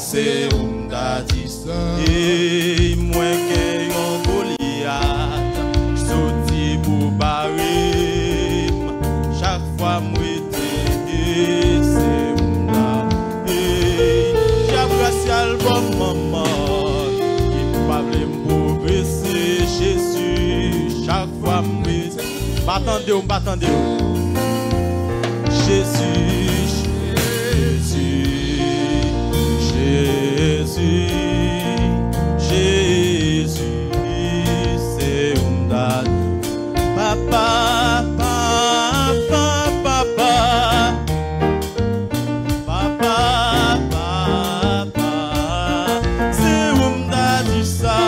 c'est où m'a dit ça. Et moi qui yon Goliath, sorti pour barrer. Chaque fois moi c'est où m'a. J'abrace l'album maman, qui parle pour progresser Jésus. Chaque fois moi m'attendez. Jésus, c'est un dad. Papa, c'est un dad ça.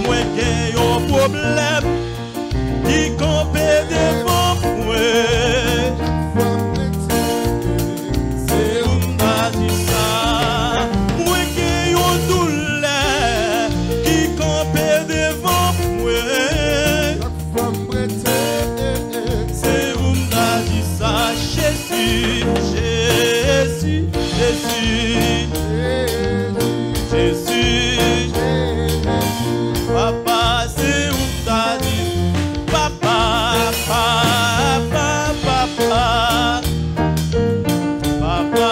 Moi qui ai un problème, qui compte devant moi. Jésus, papa, c'est où t'as dit, papa,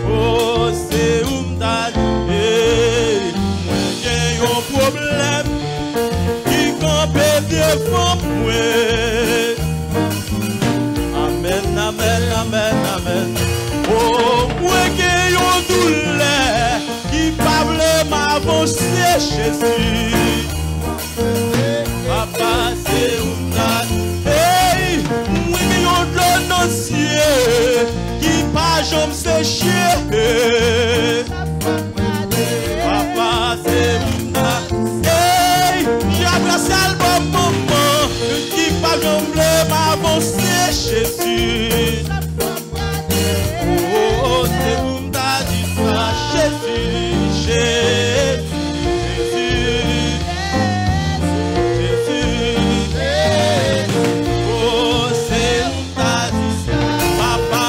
oh, c'est où t'as dit, moi j'ai un problème qui compte devant moi. Amen. Oh, moi qui yon douleur, qui parle m'avancer, Jésus. Papa, c'est où t'as. Hey, moi qui yon donancier, qui pas j'aime sécher. Papa, c'est où t'as. Hey, j'abrace l'album maman, qui pas j'aime m'avancer, Jésus. Oh, c'est où t'as dit ça, Jésus. Oh, c'est où t'as dit ça, papa.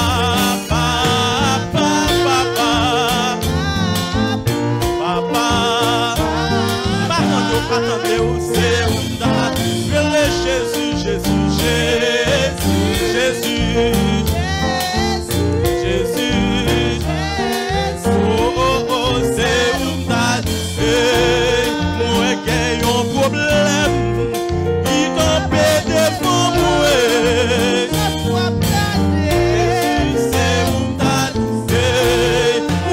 Attendez, c'est où t'as dit Jésus. Oh, c'est où t'as dit. Moi qui ai un problème, il t'en paie devant moi. Jésus, c'est où t'as dit.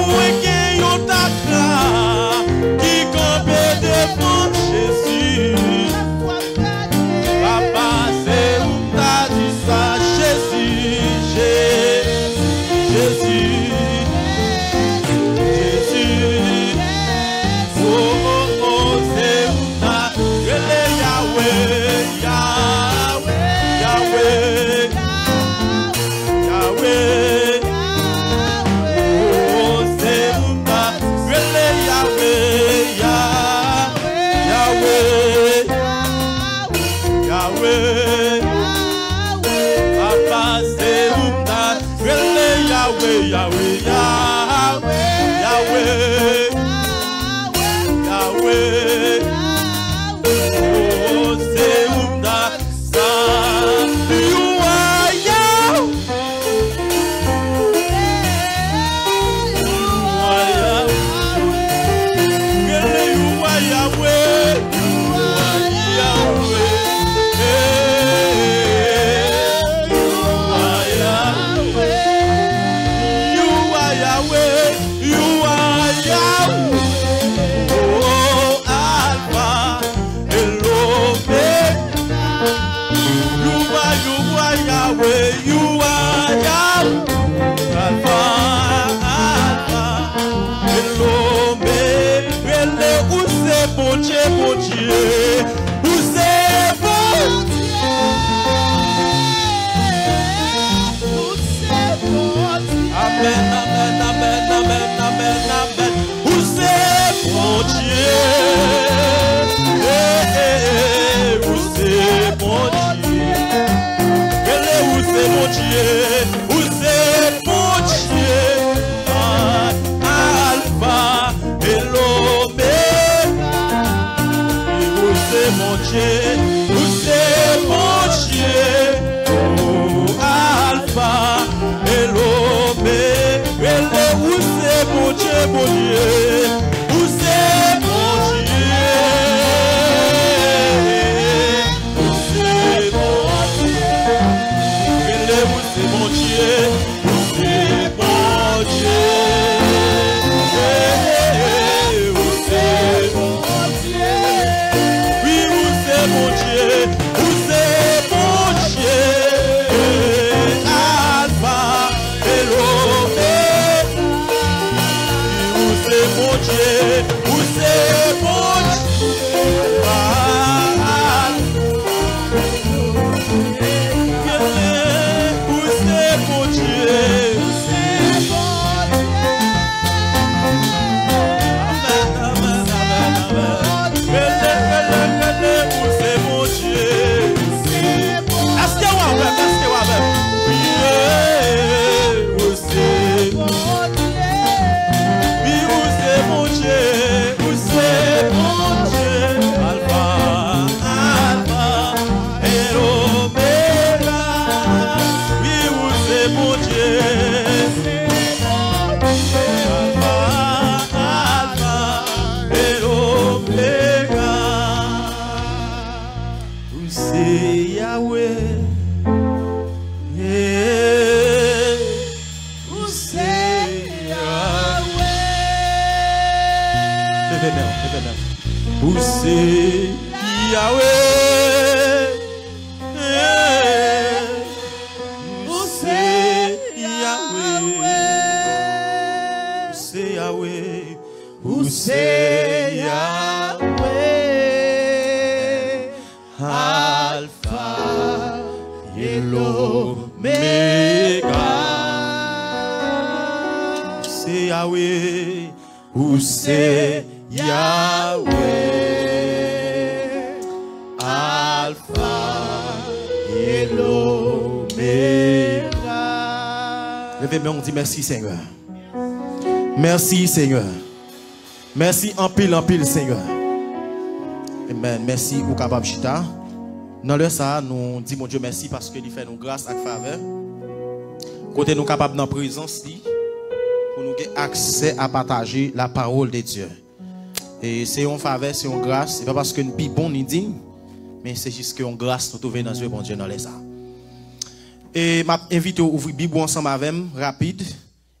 Moi qui ai un tacla, qui t'en paie devant Jésus. Papa, c'est où t'as dit ça, Jésus. Oh, c'est où t'as dit Yahweh. Oh, c'est où t'as dit Yahweh. Papa, c'est où t'as dit Yahweh. Oh, c'est où t'as ça. You are Yahweh. You are Yahweh. Oh, Dieu, vous c'est mon Dieu, oh Alpha et l'Oméga, vous c'est mon Dieu, mon Dieu, vous c'est mon Dieu, vous c'est mon Dieu, vous c'est mon Dieu, vous c'est mon Dieu. Mon Dieu, vous c'est mon Dieu, Alpha et l'Oméga. Vous c'est mon Dieu, vous c'est mon Dieu, vous c'est mon Dieu. Vous c'est Yahweh, vous c'est Yahweh, vous c'est Yahweh, vous c'est Yahweh, Alpha et l'Oméga, c'est Yahweh, vous c'est Yahweh, Alpha et l'Oméga. Levez-moi, on dit merci Seigneur. Merci Seigneur. Merci en pile Seigneur. Amen. Merci ou capable chita. Dans le ça, nous disons mon Dieu merci parce que il fait nous grâce et faveur. Côté nous capable dans présence pour nous avoir accès à partager la parole de Dieu. Et c'est une faveur, c'est une grâce. Ce n'est pas parce que nous sommes bons ni dignes, mais c'est juste qu'une grâce nous trouvons dans Dieu, bon Dieu, dans les arts. Et je m'invite à ouvrir la Bible ensemble avec moi, rapide,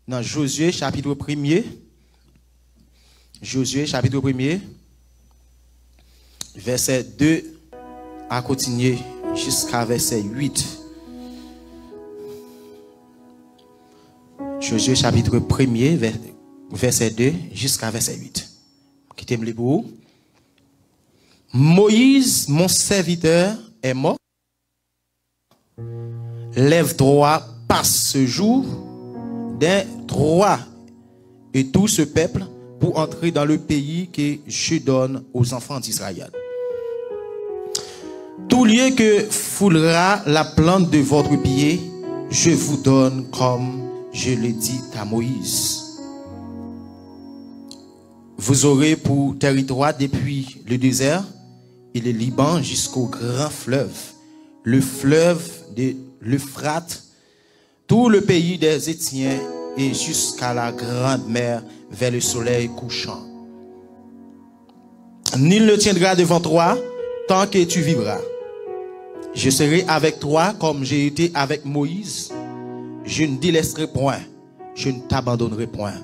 dans Josué, chapitre 1er. Josué, chapitre 1er, verset 2 à continuer jusqu'à verset 8. Josué, chapitre 1er, verset 2 jusqu'à verset 8. Quittez-moi les bouts. Moïse, mon serviteur, est mort. Lève-toi, passe ce jour d'un droit et tout ce peuple pour entrer dans le pays que je donne aux enfants d'Israël. Tout lieu que foulera la plante de votre pied, je vous donne comme je l'ai dit à Moïse. Vous aurez pour territoire depuis le désert et le Liban jusqu'au grand fleuve, le fleuve de l'Euphrate, tout le pays des Étiens et jusqu'à la grande mer vers le soleil couchant. Nul ne tiendra devant toi tant que tu vivras. Je serai avec toi comme j'ai été avec Moïse. Je ne délaisserai point, je ne t'abandonnerai point.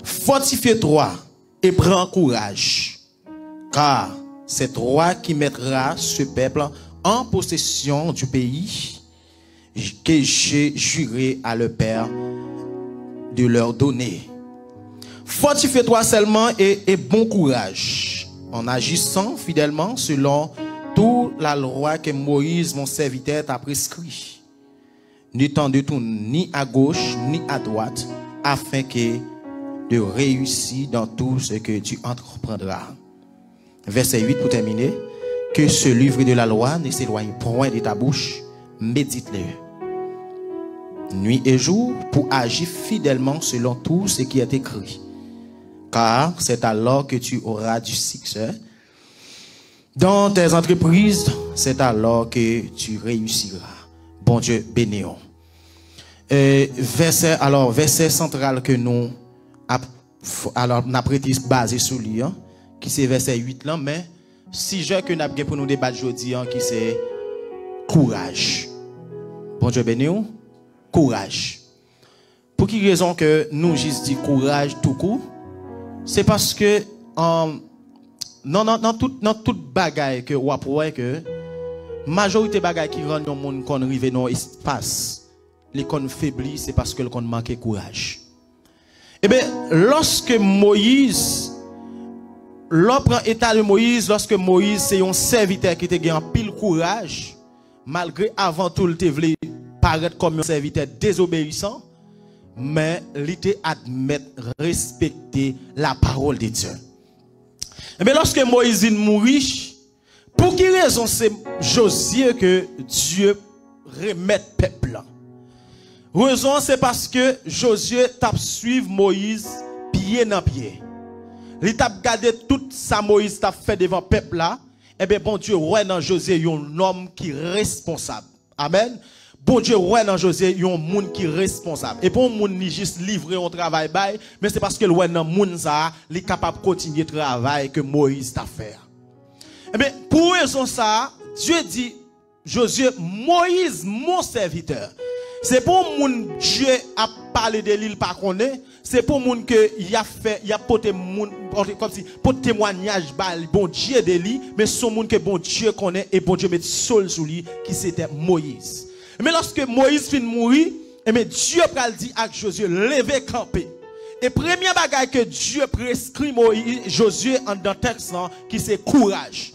Fortifie-toi et prends courage, car c'est toi qui mettras ce peuple en possession du pays que j'ai juré à leur père de leur donner. Fortifie-toi seulement et bon courage, en agissant fidèlement selon toute la loi que Moïse, mon serviteur, t'a prescrit. Ne t'en détourne ni à gauche ni à droite, afin que de réussir dans tout ce que tu entreprendras. Verset 8 pour terminer. Que ce livre de la loi ne s'éloigne point de ta bouche, médite-le nuit et jour pour agir fidèlement selon tout ce qui est écrit. Car c'est alors que tu auras du succès Dans tes entreprises, c'est alors que tu réussiras. Bon Dieu, bénéons. Verset central que nous avons prêté basé sur lui, hein, qui c'est verset 8 là, mais si je que nous avons pour nous débattre aujourd'hui, hein, qui c'est courage. Bon Dieu, bénéons. Courage. Pour qui raison que nous juste dit courage tout court? C'est parce que dans toute bagaille que ou après que majorité bagaille qui rend le monde qu'on arrive dans l'espace, les qu'on faiblit, c'est parce que le qu'on manque courage. Eh bien, lorsque Moïse, l'autre état de Moïse, lorsque Moïse c'est un serviteur qui était en pile courage, malgré avant tout le voulait paraître comme un serviteur désobéissant, mais il était admettre, respecter la parole de Dieu. Mais lorsque Moïse mourit, pour quelle raison c'est Josué que Dieu remet le peuple? Raison c'est parce que Josué t'a suivi Moïse pied dans pied. Il t'a gardé tout ça Moïse t'a fait devant le peuple là. Eh bien bon Dieu ouais dans Josué un homme qui est responsable. Amen. Bon Dieu, ouais, dans José, il y a un monde qui est responsable. Et pour un monde qui juste livré au travail, mais c'est parce que le dans monde ça, il est capable de continuer le travail que Moïse t'a fait. Eh bien, pour raison ça, Dieu dit, Josué, Moïse, mon serviteur. C'est pour un monde Dieu a parlé de l'île par contre, c'est pour un monde que il a fait, il a porté monde comme si pour témoignage bon Dieu de lui, mais son monde que bon Dieu connaît et bon Dieu met sol sur lui qui c'était Moïse. Mais lorsque Moïse finit mourir, Dieu pral dit à Josué, levez camper. Et premier bagage que Dieu prescrit Josué en dans texte qui c'est courage.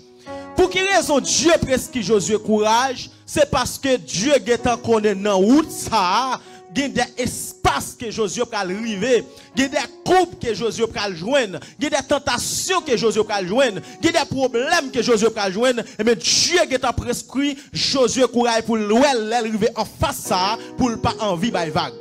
Pour quelle raison Dieu prescrit Josué courage? C'est parce que Dieu est connaît dans route ça, il y a des espaces que Josué pral arriver, il y a des coupes que Josué pral joindre, il y a des tentations que Josué pral joindre, il y a des problèmes que Josué pral joindre, mais Dieu est prescrit Josué courage pour l'arriver en face ça pour pas envie by vague.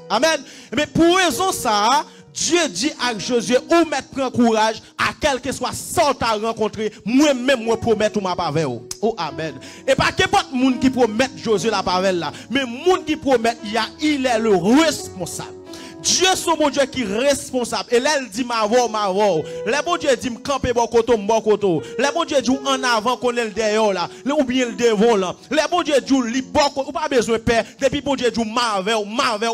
Amen. Mais pour raison ça, Dieu dit à Josué, ou mettre prend courage à quel que soit ça t'a rencontré, moi-même moi promettre ou ma pavel. Oh amen. Et pas qu'importe monde qui promet Josué la pavel là, mais monde qui promet il est le responsable. Dieu c'est mon Dieu qui est responsable. Et là, il dit ma voix. Le bon Dieu dit me camper bon côté. Le bon Dieu dit en avant qu'on est le derrière là. Ou bien le devant là. Le bon Dieu dit li bon ou pas besoin de père. Depuis bon Dieu dit marvel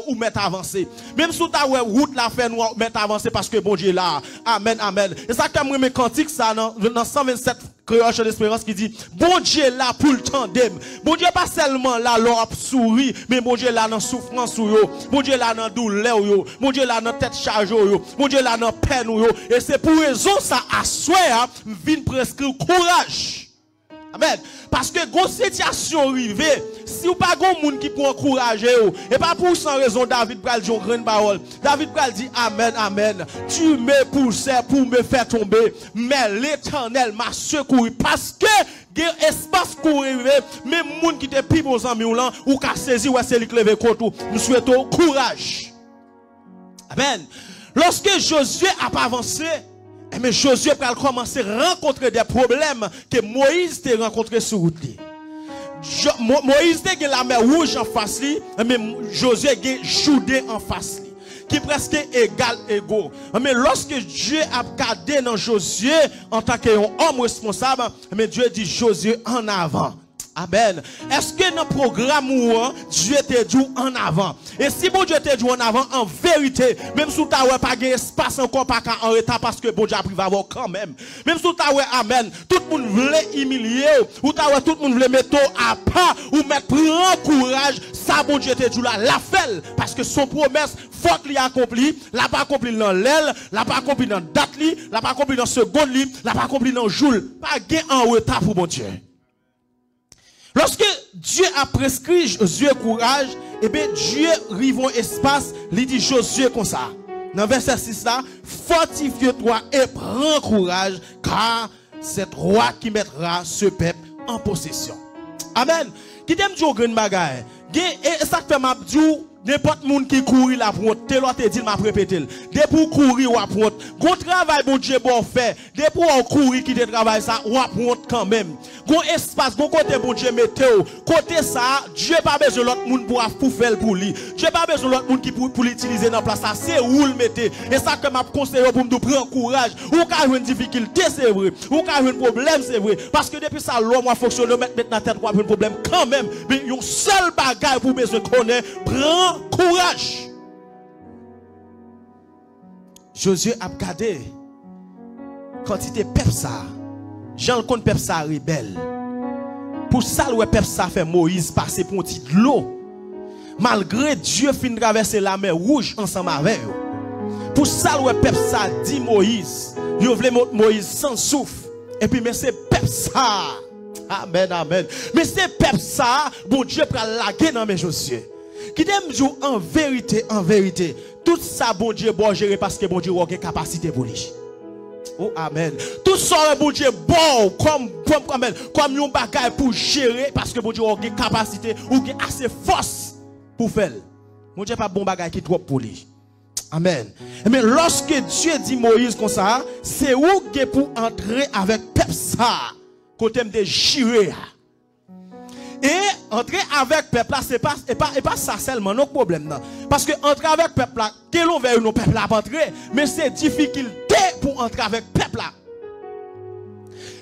ou mettre avancer. Même si ta route la fait nous mettre avancer parce que bon Dieu là. Amen, amen. Et ça comme mes cantiques ça dans 127 création d'espérance qui dit bon Dieu là pour le tandem. Bon Dieu pas seulement là l'or sourit, mais bon Dieu là dans souffrance yo. Bon Dieu là dans douleur yo. Bon Dieu là dans tête chargée yo. Bon Dieu là dans peine yo. Et c'est pour raison ça à soir vinn prescrire courage. Amen. Parce que grosse situation arrivée, si ou pas gon monde qui peut encourager et pas pour sans raison David pral dire grande parole. David pral dit amen amen. Tu me poussais pour me faire tomber, mais l'Éternel m'a secouru parce que il espace pour arriver même monde qui te pi bon amis là ou ka saisi ou c'est lui qui lever contre nous souhaitons courage. Amen. Lorsque Josué a avancé, mais Josué a commencé à rencontrer des problèmes que Moïse a rencontrés sur route. Moïse a la mer rouge en face, mais Josué a Jourdain en face, qui est presque égal égaux. Mais lorsque Dieu a gardé dans Josué en tant qu'homme responsable, mais Dieu dit Josué en avant. Amen. Est-ce que dans le programme où Dieu te dit en avant? Et si bon Dieu te dit en avant, en vérité, même si tu n'as pas d'espace encore pas en retard parce que bon Dieu va avoir quand même. Même si tu as amen, tout le monde voulait humilier, ou tout le monde voulait mettre à pas, ou mettre prendre courage, ça bon Dieu te dit là, la fait. Parce que son promesse, faut qu'il accompli, l'a pas accompli dans l'aile, l'a pas accompli dans date, l'a pas accompli dans seconde, l'a pas accompli dans jour. Pas gain en retard pour bon Dieu. Lorsque Dieu a prescrit Josué courage, et bien Dieu arrive au espace, il dit Josué comme ça. Dans verset 6 là, fortifie-toi et prends courage, car c'est roi qui mettra ce peuple en possession. Amen. Qui t'aime dire une bagaille. Et exactement, N'importe monde qui courir la prote, te l'autre dit m'a répété. Dès pour courir ou prote, gon travail bon Dieu bon fait. Dès pour courir qui te travail ça ou prote quand même. Gon espace, gon côté bon Dieu météo. Côté ça, Dieu pas besoin l'autre monde pour faire pour lui. Dieu pas besoin l'autre monde qui pour l'utiliser dans place ça, c'est où le mettez. Et ça que m'a conseillé pour nous prendre courage. Ou ka une difficulté c'est vrai. Ou ka un problème c'est vrai parce que depuis ça l'homme a fonctionné mettre dans tête quoi un problème quand même. Mais un seul bagage pour besoin connaître, prends courage. Josué a regardé quantité peuple ça. Jean compte peuple ça rebelle. Pour ça le peuple ça fait Moïse passer pour un petit de l'eau. Malgré Dieu fin traverser la mer rouge ensemble avec eux. Pour ça le peuple ça dit Moïse, il voulait Moïse sans souffle. Et puis mais c'est peuple ça. Amen amen. Mais c'est peuple ça, bon Dieu pour laguer dans mes Josué. Qui t'aime dire en vérité, tout ça bon Dieu bon gérer parce que bon Dieu a une capacité pour lui. Oh amen. Tout ça bon Dieu bon comme un bagage pour gérer parce que bon Dieu a une capacité ou assez force pour faire. Bon Dieu pas bon bagage qui trop pour lui. Amen. Mais lorsque Dieu dit Moïse comme ça, c'est où que pour entrer avec peuple ça côté de gérer. Et entrer avec peuple là, c'est pas ça seulement, nos problèmes non. Parce que entrer avec peuple là, quel on veut nos peuple là pour entrer, mais c'est difficulté pour entrer avec peuple là.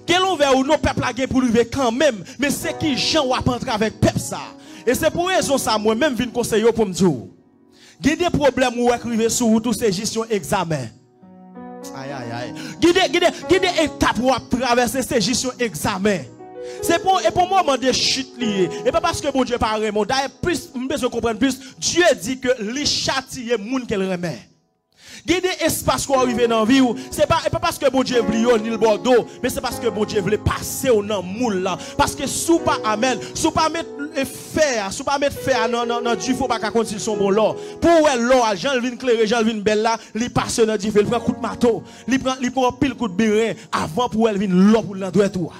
Quel on veut nos peuple là pour arriver quand même, mais c'est qui gens va entrer avec peuple ça. Et c'est pour raison ça moi même vinn conseiller pour me dire. Il y a des problèmes où arriver sur tous ces gestions examen. Aïe aïe aïe. Il y a des étapes où traverser ces gestions examen. C'est pour et pour moi des chutes liées. Et pas parce que bon Dieu pas remet. D'ailleurs plus besoin comprendre plus, Dieu dit que les châtier moun qu'elle remet. Il y a des espaces qui arrivent dans la vie, c'est pas parce que bon Dieu veut ni le Bordeaux, mais c'est parce que bon Dieu veut passer au nom moule là. Parce que sous pas amen, sous pas mettre fer non du faut pas qu'à continuer son bon là. Pour elle là, Jean vient clairer, Jean vient belle là, il passe dans du il prend coup de marteau, il prend pile coup de béret avant pour elle vient là pour l'endroit toi.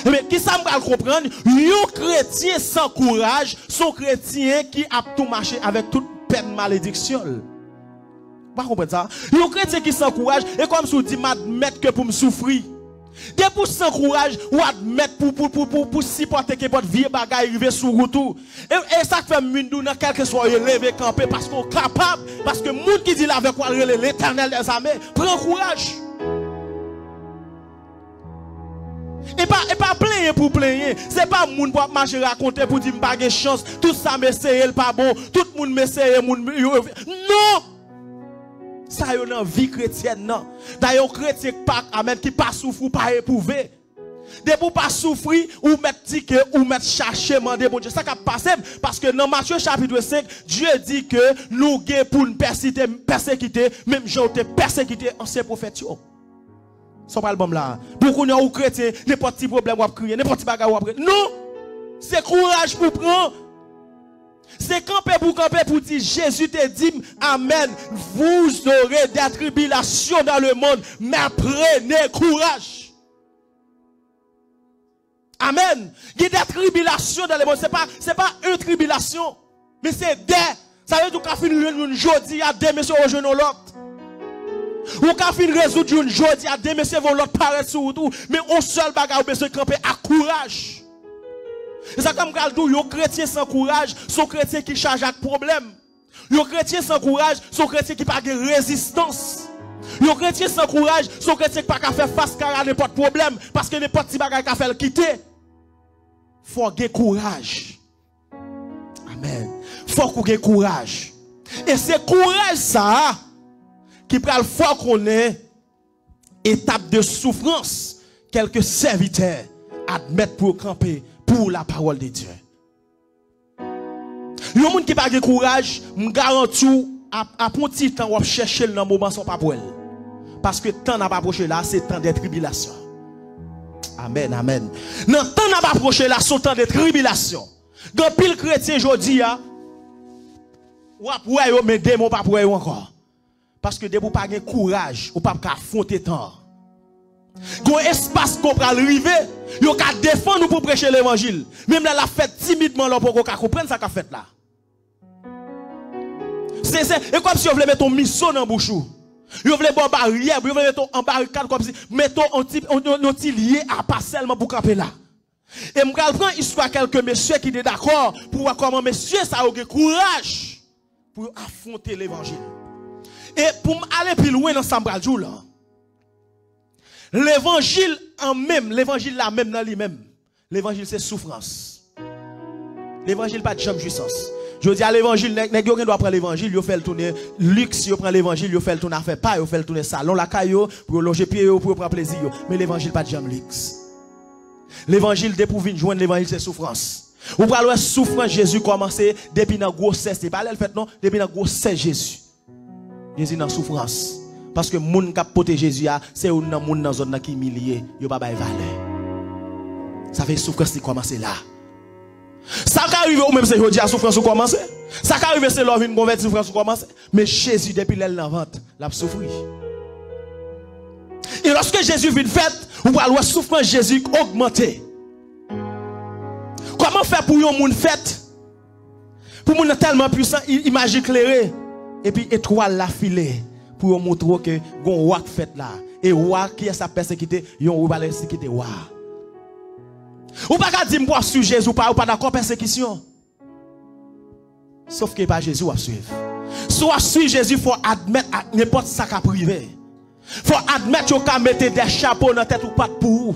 Mais qui ça me comprendre, un chrétien sans courage, son chrétien qui a tout marché avec toute peine malédiction. Pas comprendre ça. Un chrétien qui sans courage et comme si on dit m'admettre que pour me souffrir. Dès pour sans courage ou admettre pour supporter que votre vie bagaille arriver sur route. Et ça fait mine dans quelque soit lever camper parce qu'on est capable parce que monde qui dit là avec quoi l'Éternel des armées, prend courage. Et pas plaigner pour plaigner. C'est pas moun pour marcher raconter pour dire pas de chance. Tout ça m'essaye pas bon. Tout le monde m'essaye non. Ça yon dans vie chrétienne non. D'ailleurs chrétien pas amen qui pas souffre pas éprouvé. De pour pas souffrir ou mettre ticket ou mettre chercher demander bon Dieu ça qui passe parce que dans Matthieu chapitre 5 Dieu dit que nous gain pour nous persécuter même gens te persécuter ancien prophète yo. Ça pas le bon là. Beaucoup de chrétiens n'importe petit problème ou crier n'importe petit bagarre ou non. C'est courage pour prendre. C'est camper pour dire Jésus te dit amen. Vous aurez des tribulations dans le monde, mais prenez courage. Amen. Il y a des tribulations dans le monde. C'est pas une tribulation, mais c'est des. Ça veut dire qu'on finit une journée à deux messieurs au genou l'autre. Ou qu'on finit résoudre une journée à deux messieurs vont l'autre paraître sur tout. Mais on seul bagarre besoin de camper à courage. Et ça comme Galdou, yon chrétien sans courage, son chrétien qui charge avec problème. Yon chrétien sans courage, son chrétien qui pas de résistance. Yon chrétien sans courage, son chrétien qui pas faire face à n'importe problème parce que n'importe petit bagage qu'a fait le quitter. Faut avoir courage. Amen. Faut qu'on ait courage. Et c'est courage ça qui prend le fois qu'on est étape de souffrance quelques serviteurs admettent pour camper pour la parole de Dieu. Yon moun qui pas de courage, me garantis à petit temps ou chercher le moment son pas pour elle. Parce que temps n'a pas approché là, c'est temps de tribulation. Amen, amen. Non, temps n'a pas approché là, c'est temps de tribulation. Quand pile chrétien jodi a ou après yo mais démon pas pour encore. Parce que debout pas de courage, ou pas affronter temps. Gon espace qu'on pral arriver, yo ka défendre pour prêcher l'évangile. Même là la fait timidement là pour qu'on comprendre ça qu'a fait là. Et comme si vous voulez mettre ton mission dans la bouche. Vous voulez mettre en barrière, vous voulez mettre en barricade comme si mettons un petit lié à pas seulement pour camper là. Et je vais prendre histoire quelques messieurs qui sont d'accord pour voir comment messieurs ça a eu courage pour affronter l'évangile. Et pour aller plus loin dans Sambraljoul là. L'évangile en même, l'évangile là même dans lui-même. L'évangile c'est souffrance. L'évangile pas de jambe jouissance. Je dis à l'évangile, nèg yo doit prendre l'évangile, yo fait le tourner luxe, yo prend l'évangile, yo fait le tourner affaire pas, yo fait le tourner salon la caillou pour loger pied pour prendre plaisir. Mais l'évangile pas de jambe luxe. L'évangile dès pour venir joindre l'évangile c'est souffrance. Ou pas le souffrance Jésus commencer depuis dans grossesse, c'est pas le fait non, depuis dans grossesse Jésus. Jésus dans souffrance parce que moun qui porter Jésus c'est un moun dans zone qui humilié, yo pas bail valeur. Ça fait souffrance qui commence là. Ça qui arrive ou même c'est aujourd'hui à souffrance ou commencer. Ça qui arrive c'est l'homme une convertir souffrance ou commencer. Mais Jésus depuis l'aile dans vente, l'a souffrir. Et lorsque Jésus vient faire, ou va voir souffrance Jésus augmenter. Comment faire pour un monde fait? Pour moun tellement puissant, image éclairée et puis étoile la filée pour montrer que gon roi fait là et roi qui est sa persécuté, yon roi persécuté roi. Ou pas qu'à dire moi sur Jésus ou pas d'accord persécution. Sauf que pas Jésus à suivre. Soit sur Jésus faut admettre n'importe ça qu'a privé. Faut admettre qu'on mettre des chapeaux dans la tête ou pas pour.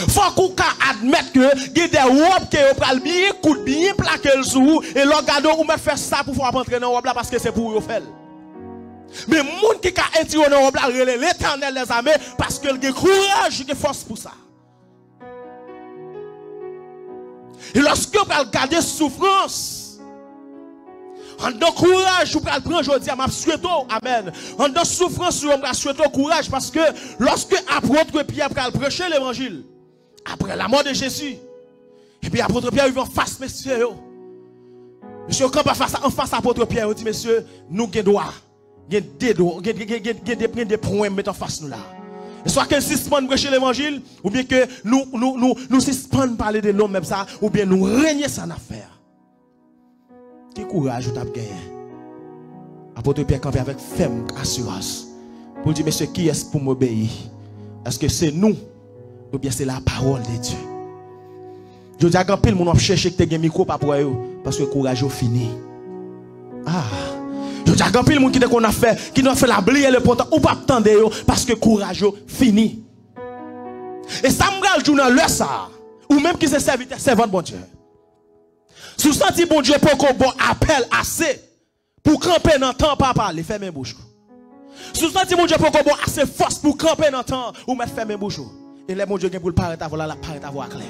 Faut qu'on admettre que il y a des robes qui ont bien coûte bien plaquer sous et l'organo ou me faire ça pour pouvoir entrer dans robe là parce que c'est pour vous faire. Mais moun qui a été dans robe là l'Éternel des armées parce que il a courage et force pour ça. Et lorsque vous regardez souffrance, en don courage, vous pouvez prendre aujourd'hui à ma souhaite, amen. En don souffrance, vous pouvez souhaiter courage parce que lorsque apôtre Pierre va prêcher l'évangile, après la mort de Jésus, et puis apôtre Pierre il va en face, messieurs. Monsieur, quand on face en face apôtre Pierre, il dit, messieurs, nous avons des droits, des points mettre en face nous là. Et soit que suspend prêcher l'évangile, ou bien que nous suspend parler de l'homme même ça, ou bien nous régner sans affaire. Quel courage vous avez gagné? Apôtre Pierre campé avec ferme assurance. Pour dire, monsieur, qui est-ce pour m'obéir? Est-ce que c'est nous? Ou bien c'est la parole de Dieu? Je dis à grand pile, mon chercher que tu as un micro pour eux, parce que le courage est fini. Ah! Je dis à grand pile, mon qui qu'on a fait, qui nous a fait la blier le pontant, ou pas attendre, parce que le courage est fini. Et ça me le journal le ça, ou même qui se serviteur, servant de bon Dieu. Sous senti bon Dieu pour qu'on bon appel assez pour camper dans le temps, pas parler, fermez bouche. Sous senti bon Dieu pour qu'on bon assez force pour camper dans le temps, ou mettre fermez bouche. Et les bon Dieu pour le paraître avant la paraître avant clair.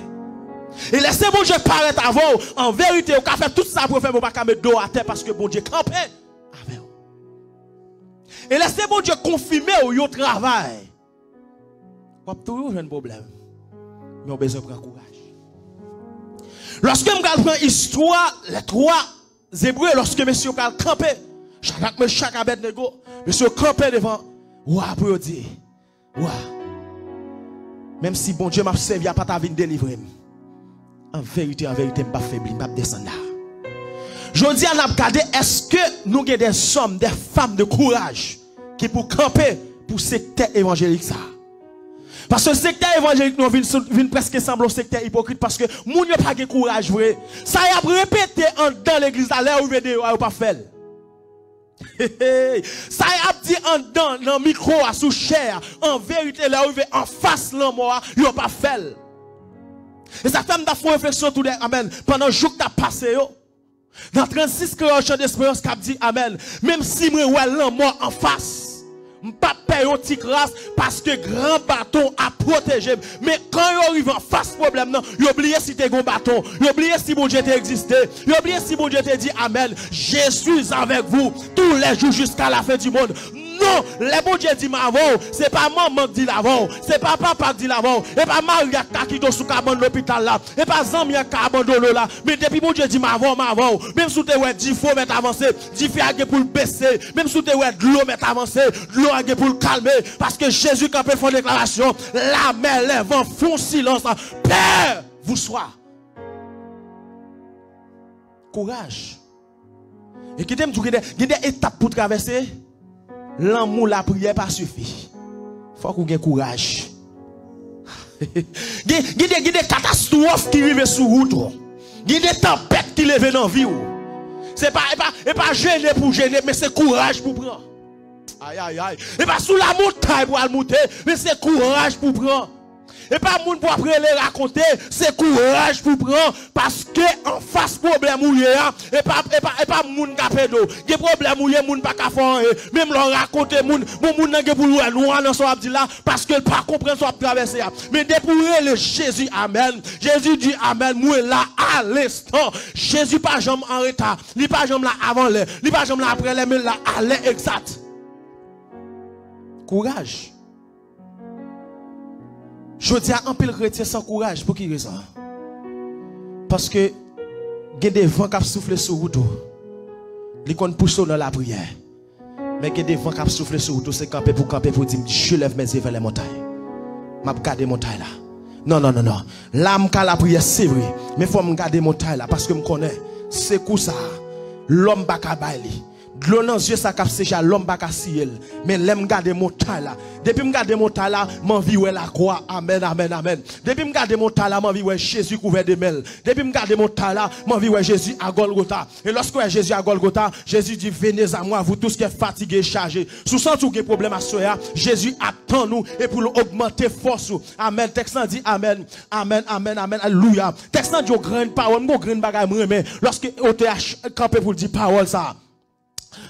Et laissez bon Dieu paraître avant, en vérité, on a fait tout ça pour faire pas mettre dos à terre parce que bon Dieu campé avec vous. Et laissez bon Dieu confirmer au travail. On a toujours un problème. Mais on a besoin de prendre courage. Lorsque je prends l'histoire, les trois Hébreux, lorsque monsieur a campé, chaque Abednego, monsieur campé devant, ouah, pour dire, ouah, même si bon Dieu m'a servi à pas ta vie délivrer, en vérité, je ne suis pas faible, je ne suis pas descendre là. Je dis à Nabkade, est-ce que nous avons des hommes, des femmes de courage qui pour camper pour ce secteur évangélique ça? Parce que le secteur évangélique nous vient presque sembler au secteur hypocrite parce que moun n'a pas de courage vrai. Ça y a répété dans l'église à l'air ou vidéo ou pas fait. Ça y a dit dans le micro à sous chair en vérité là où en face l'homme il a pas fait. Et ça fait une réflexion tout amen pendant le jour que tu as passé dans 36 créations d'espérance qui a dit amen même si moi ouais l'homme en face pas payer un petit grâce parce que grand bâton a protégé. Mais quand il arrive en face problème, non, il oublie si tu es un bâton, il oublie si bon Dieu t'existe, il oublie si bon Dieu te dit amen. Je suis avec vous tous les jours jusqu'à la fin du monde. Non, les bon Dieu dit m'avant, c'est pas maman qui dit l'avant, c'est pas papa qui dit l'avant, et pas Maria qui est sous cabane l'hôpital là, et pas Zamia qui abandonné là. Mais depuis bon Dieu dit m'avant, même si tu es 10 fois mettre avancé, 10 fois pour le baisser, même si tu es de l'eau mettre avancé, l'eau pour le calmer, parce que Jésus quand il fait une déclaration, la mer, les vents font silence, Père, vous soyez. Courage. Et qui t'aime, il y a des étapes pour traverser. L'amour, la prière, pas suffit. Il faut qu'on ait courage. Il y a des catastrophes qui arrivent sur route. Il y a des tempêtes qui lèvent dans la vie. C'est pas gêner pour gêner, mais c'est courage pour prendre. Aïe, aïe, aïe. Et pas sous la montagne pour aller monter, mais c'est courage pour prendre. Et pas moun pour après les raconter, c'est courage pour prendre parce que en face problème ou et pas moun ka pédo. Des problème ou moun pas ka faire même leur raconter moun moun nan pour noir dans son abdi là parce que pas comprendre son traverser. Mais depuis le Jésus amen. Jésus dit amen, moi là à l'instant. Jésus pas jamais en retard, li pas jamais là avant l'heure, li pas jamais là après l'heure, mais là à l'heure exact. Courage. Je dis à un peu le chrétien sans courage. Pour qui raison? Parce que il y a des vents qui soufflent sur la route. Ils sont poussés dans la prière. Mais il y a des vents qui soufflent sur la route. C'est camper pour dire je lève mes yeux vers les montagnes. Je vais garder les montagnes là. Non. Là, je la prière, c'est vrai. Mais il faut me garder les montagnes là. Parce que je connais. C'est quoi ça? L'homme va bailler. De l'eau dans les yeux, ça cap sécher, l'homme va casser. Mais l'aime garder mon taille là. Depuis me garder mon taille là, m'en vie la croix. Amen, amen, amen. Depuis me garder mon taille là, m'en vie Jésus couvert de mêles. Depuis me garder mon taille là, m'en vie Jésus à Golgotha. Et lorsque Jésus à Golgotha, Jésus dit venez à moi, vous tous qui êtes fatigués, chargés. Sous sens ou qui problème à soya, Jésus attend nous et pour augmenter force. Amen. Texte dit amen, amen, amen, amen. Alléluia. Texte dit grande parole, mon grande bagaille mais lorsque on te campé pour dire parole ça.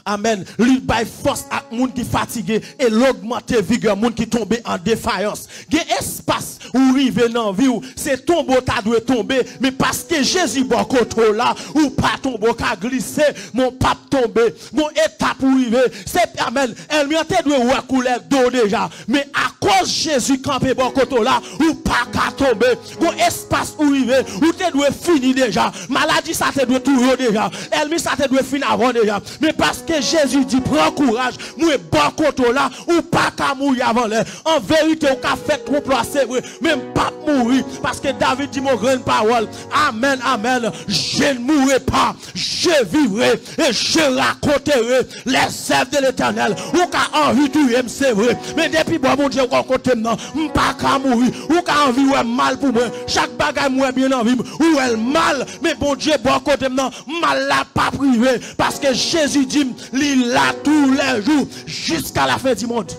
Amen. Lui bail force à moun qui fatigué et l'augmenter vigueur moun qui tombe en défaillance. Il y a espace où rive dans vie où c'est tombeau ta doit tomber mais parce que Jésus bon côté là ou pas tombeau ka glisser mon pape tomber mon étape pour river c'est amen. Elle m'y te doit ou couler d'eau déjà mais à cause Jésus campé bon côté là ou pas ka tomber mon espace où river ou te doit fini déjà maladie ça te doit tout déjà elle m'y ça te doit finir avant déjà mais parce que Jésus dit prends courage moi bon côté là ou pas ka mourir avant l'heure en vérité ou ka fait trop place c'est vrai même pas mourir parce que David dit mon grande parole amen amen je ne mourrai pas je vivrai et je raconterai les œuvres de l'Éternel ou ka envie tuer c'est vrai mais depuis bon Dieu qu'on côté non pas ka mourir ou ka envie ouais mal pour moi chaque bagaille moi bien envie ou elle mal mais bon Dieu bon côté non mal la pas privé parce que Jésus dit il là tous les jours jusqu'à la fin du monde.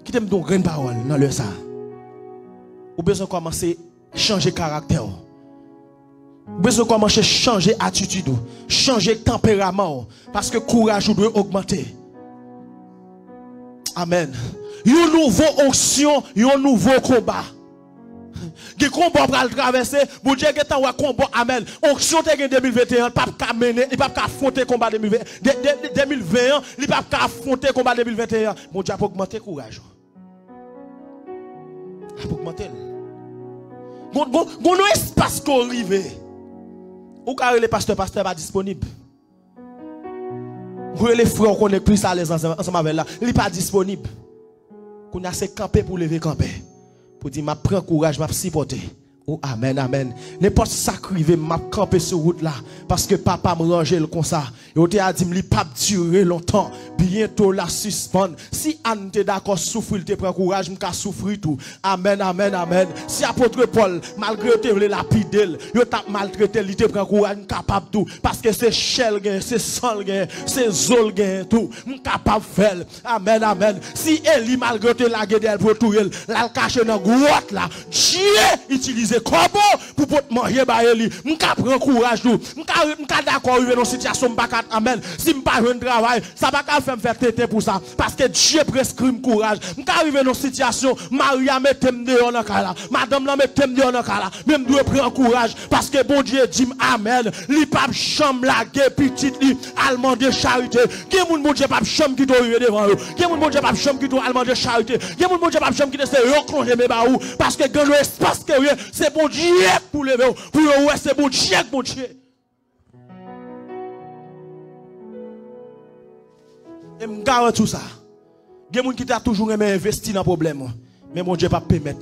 Qui t'aime donc grande parole dans le ça. Ou besoin commencer changer caractère. Ou besoin commencer changer attitude, changer tempérament parce que courage doit augmenter. Amen. Une nouvelle onction, un nouveau combat. Qui combat pour traverser, bon Dieu qui est en combat, amen. Onction te gen 2021, pas qu'à mener, il pas qu'à affronter combat 2020, 2021, il pas qu'à affronter combat 2021. Bon Dieu a augmenter courage. A augmenter. Bon espace qu'on arrive. Ou car le pasteur pas disponible. Ou les frères qu'on est plus à l'aise ensemble avec là, il pas disponible. Qu'on a se camper pour lever camper. Pour dire, m'a prends courage, m'a supporter. Oh, amen, amen. N'importe sacrifié, m'a campé sur route là. Parce que papa me rangeait le comme ça. Et on t'a dit, il pas durer longtemps. Bientôt la suspend. Si Anne t'es d'accord, souffrir, te prend courage, m'a souffrir tout. Amen, amen, amen. Si apôtre Paul, malgré te voulait lapider, il t'a maltraité, il te prend courage, capable tout. Parce que c'est chel, c'est sang, c'est zol, tout. Capable de faire. Amen, amen. Si Eli, malgré te la gueule pour tout, la cache dans grotte là, Dieu utilise comment pour manger baeli m'ka prend courage tout m'ka d'accord arriver dans situation m'pa amen si m'pa un travail ça pas faire tête pour ça parce que Dieu prescrit courage m'ka arriver dans situation Maria mettem dehors dans là madame la mettem dehors dans là même doit prendre courage parce que bon Dieu dit amen li pas chambre la petite li allemand de charité qui moun bon Dieu pas chambre qui doit arriver devant eux qui moun bon Dieu pas chambre qui doit allemand de charité qui moun bon Dieu pas chambre qui doit se reclonger mes baou parce que dans l'espace que c'est bon Dieu pour lever, pour le ouais, c'est bon Dieu, bon Dieu. Et me garde tout ça. Il y a des gens qui t'a toujours investi dans le problème, mais bon Dieu pas permettre.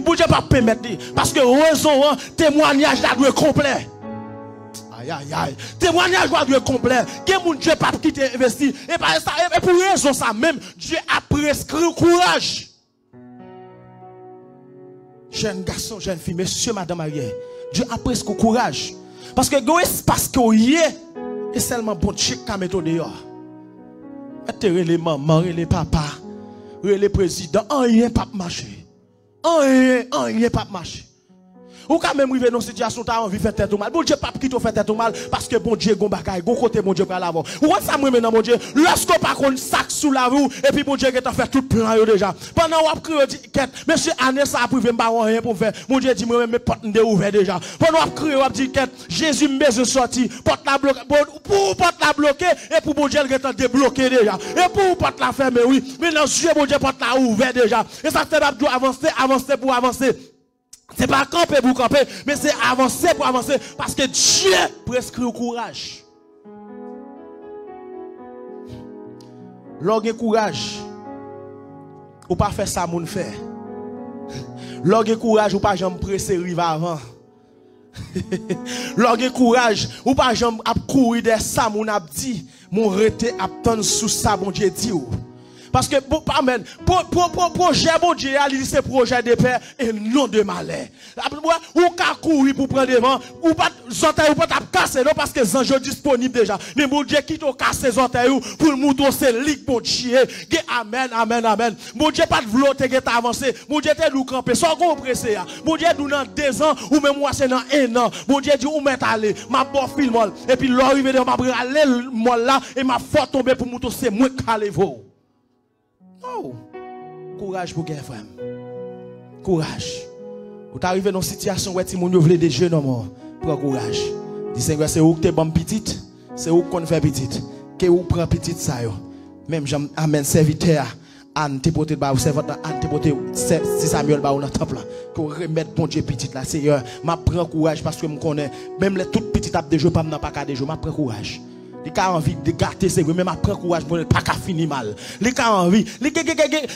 Bon Dieu pas permettre parce que raison témoignage là doit complet. Aïe aïe aïe. Témoignage doit être complet. Que mon Dieu pas quitter investir et par ça et pour raison ça même Dieu a prescrit courage. Jeune garçon, jeune fille, monsieur, madame mariée, Dieu a presque courage. Parce que le espace que y est, et seulement bon Dieu qui a mis dehors. Mettez les mamans, les papas, les présidents, rien pas marcher. Rien pas marcher. Ou quand même arriver dans une situation où tu as envie de faire tête au mal. Bon Dieu pas qui te fait tête au mal parce que bon Dieu gon bagaille, gon côté bon Dieu pour l'avant. Ou ça me maintenant bon Dieu, lorsque par contre sac sous la roue et puis bon Dieu qui t'a fait tout plan déjà. Pendant on crié dit quête, monsieur année ça privé me pas rien pour faire. Mon Dieu dit moi mes portes de ouvert déjà. Pendant on crié on dit quête, Jésus me besoin sortir, porte la bloquer pour porte la bloquer et pour bon Dieu qui t'a débloqué déjà. Et pour porte la fermer oui, mais dans Dieu bon Dieu porte la ouvert déjà. Et ça fait doit avancer pour avancer. C'est pas camper pour camper, mais c'est avancer pour avancer. Parce que Dieu prescrit au courage. Lorsque courage, ou pas faire ça, mon fait. Lorsque courage, ou pas jamais presser rive avant. Lorsque courage, ou pas jamais courir de ça, mon abdi, mon rete attendre sous ça, mon Dieu dit. Parce que, amen, projet, bon Dieu, c'est projet de paix et non de malheur. Ou qu'à courir pour prendre devant, ou pas, ou pas casser, non, parce que les enjeux disponibles déjà. Mais bon Dieu, qui t'a cassé les orteils pour le mouton, c'est lik, bon Dieu. Amen, amen, amen. Bon Dieu, pas de volonté qui avancé. Bon Dieu, t'es nous camper, sans qu'on presse. Bon Dieu, nous dans 2 ans, ou même moi, c'est dans 1 an. Bon Dieu, dit, ou met aller, ma bon film, et puis l'arrivée de ma aller, moi là, et ma faute tomber pour mouton, c'est moi qui allez vous. Oh, courage pour gagner frère. Courage. Vous arrivez dans une situation où vous voulez des jeunes hommes. Prends courage. Dis Seigneur, c'est où que tu es bon petite. C'est où qu'on fait petite. Que vous prend petite ça yo. Même j'aime amen serviteur. Anne te porter ba servante Anne te porter si Samuel ba dans temple là. Que remettre bon Dieu petite là Seigneur. M'a prend courage parce que me connais même les toutes petites tape de jeu pas n'a pas ka de jeu. M'a prend courage. Les cas envie de gâter c'est même après courage pour ne pas finir mal. Les cas envie,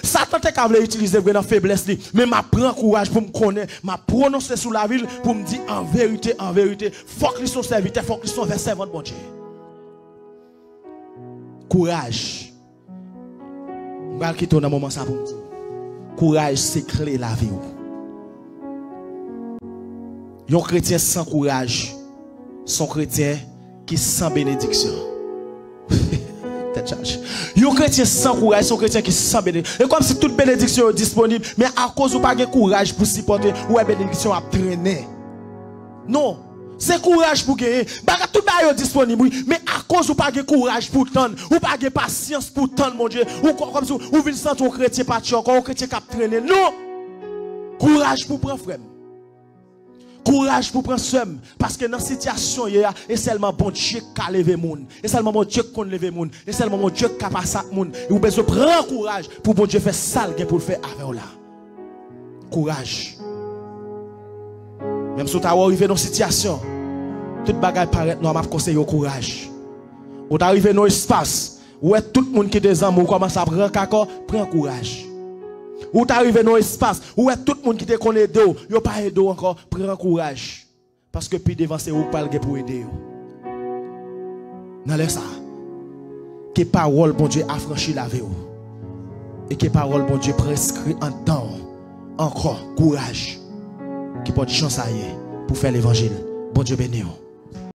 Satan te ka veut utiliser dans faiblesse li, mais m'a prend courage pour me connaître, m'a prononcer sous la ville pour me dire en vérité, faut que son serviteur, faut que son servant bon Dieu. Courage. M'gal qui dans moment ça pour me dire. Courage c'est clé la vie. Un chrétien sans courage, son chrétien qui sans bénédiction. Un chrétien sans courage, son chrétien qui sans bénédiction. Et comme si toute bénédiction est disponible, mais à cause où pas de courage pour supporter, où la bénédiction a traîné. Non, c'est courage pour gagner. Tout est disponible, mais à cause où pas de courage pour tendre, ou pas de patience pour tendre, mon Dieu, ou comme si vous venez sentir un chrétien parti encore, un chrétien qui a traîné. Non, courage pour prendre frère. Courage pour prendre soin. Parce que dans la situation, et seulement bon Dieu qui a levé le monde. Et seulement bon Dieu qui a levé le monde. Et seulement bon Dieu qui a passé le monde. Et vous avez besoin de prendre courage pour bon Dieu faire ça pour le faire avec vous là. Courage. Même si vous arrivez dans une situation, toute bagaille paraît normal, conseiller au courage. Vous arrivez dans un espace où tout le monde qui est des amours commence à prendre d'accord, prends courage. Ou t'arrives dans l'espace où tout le monde qui te connaît d'eau, yo pas aidé encore, prends courage. Parce que puis devant c'est où pas pour aider. Dans ça, que parole bon Dieu affranchit la vie. Et que parole bon Dieu prescrit en temps encore courage qui porte chance à pour faire l'évangile. Bon Dieu béni.